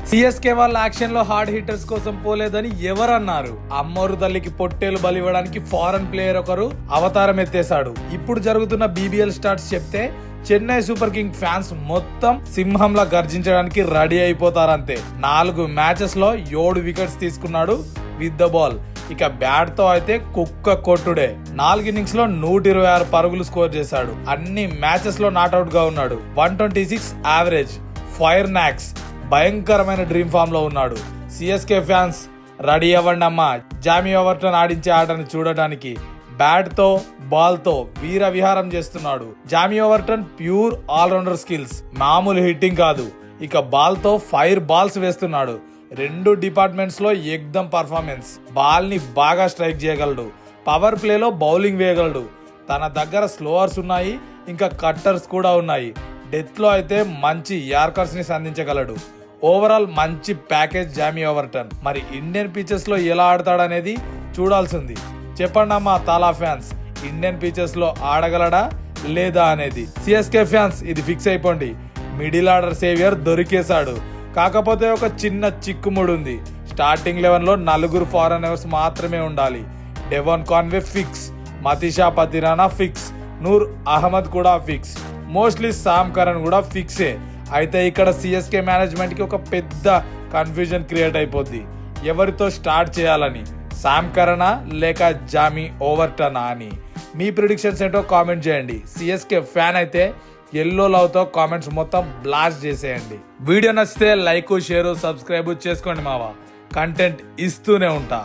CSK వాళ్ళ action లో hard hitters కోసం పోలేదని ఎవరన్నారు? అమ్మోరు తల్లికి పొట్టేలు బలివ్వడానికి ఫారెన్ ప్లేయర్ ఒకరు అవతారం ఎత్తేశాడు. ఇప్పుడు జరుగుతున్న బీబీఎల్ స్టార్ట్స్ చెప్తే చెన్నై సూపర్ కింగ్ ఫ్యాన్స్ మొత్తం సింహంలా గర్జించడానికి రెడీ అయిపోతారంతే. 4 మ్యాచెస్ లో 7 వికెట్స్ తీసుకున్నాడు విత్ ద బాల్. ఇక బ్యాట్ తో అయితే కుక్క కొట్టుడే. 4 ఇన్నింగ్స్ లో 126 పరుగులు స్కోర్ చేశాడు. అన్ని మ్యాచెస్ లో నాట్అవుట్ గా ఉన్నాడు. 126 యావరేజ్. ఫైర్ నాక్స్ భయంకరమైన డ్రీమ్ ఫామ్ లో ఉన్నాడు. సిఎస్కే ఫ్యాన్స్ రెడీ అవ్వండి అమ్మా, జామీ ఓవర్టన్ ఆడించే ఆటని చూడటానికి. బ్యాట్ తో బాల్ తో వీర విహారం చేస్తున్నాడు. Jamie Overton pure allrounder skills, మామూలు హిట్టింగ్ కాదు. ఇక బాల్ తో ఫైర్ బాల్స్ వేస్తున్నాడు. 2 డిపార్ట్మెంట్స్ లో ఎక్దమ్ పర్ఫార్మెన్స్. బాల్ ని బాగా స్ట్రైక్ చేయగలడు. పవర్ ప్లే లో బౌలింగ్ వేయగలడు. తన దగ్గర స్లోవర్స్ ఉన్నాయి, ఇంకా కట్టర్స్ కూడా ఉన్నాయి. డెత్ లో అయితే మంచి యార్కర్స్ ని సంధించగలడు. ఓవరాల్ మంచి ప్యాకేజ్ జామీ ఓవర్టన్. మరి ఇండియన్ పిచెస్ లో ఎలా ఆడతాడనేది చూడాల్సింది. చెప్పండి అమ్మా తాలా ఫ్యాన్స్, ఇండియన్ పిచెస్ లో ఆడగలడా లేదా అనేది. సిఎస్కే ఫ్యాన్స్ ఇది ఫిక్స్ అయిపోండి. మిడిల్ ఆర్డర్ సేవియర్ దొరికేశాడు. కాకపోతే ఒక చిన్న చిక్కుముడు ఉంది. స్టార్టింగ్ 11 లో 4 ఫారెనర్స్ మాత్రమే ఉండాలి. Devon Conway fix, Matheesha Pathirana fix, Noor Ahmad కూడా ఫిక్స్, మోస్ట్లీ సామ్ కరణ్ కూడా ఫిక్సే. అయితే ఇక్కడ సిఎస్కే మేనేజ్మెంట్ కి ఒక పెద్ద కన్ఫ్యూజన్ క్రియేట్ అయిపోద్ది. ఎవరితో స్టార్ట్ చేయాలని, సామ్ కరణా లేక జామీ ఓవర్టనా అని. మీ ప్రిడిక్షన్స్ ఏంటో కామెంట్ చేయండి. సిఎస్కే ఫ్యాన్ అయితే ఎల్లో లవ్ తో కామెంట్స్ మొత్తం బ్లాస్ట్ చేసేయండి. వీడియో నచ్చితే లైక్, షేర్, సబ్స్క్రైబ్ చేసుకోండి మావా. కంటెంట్ ఇస్తూనే ఉంటా.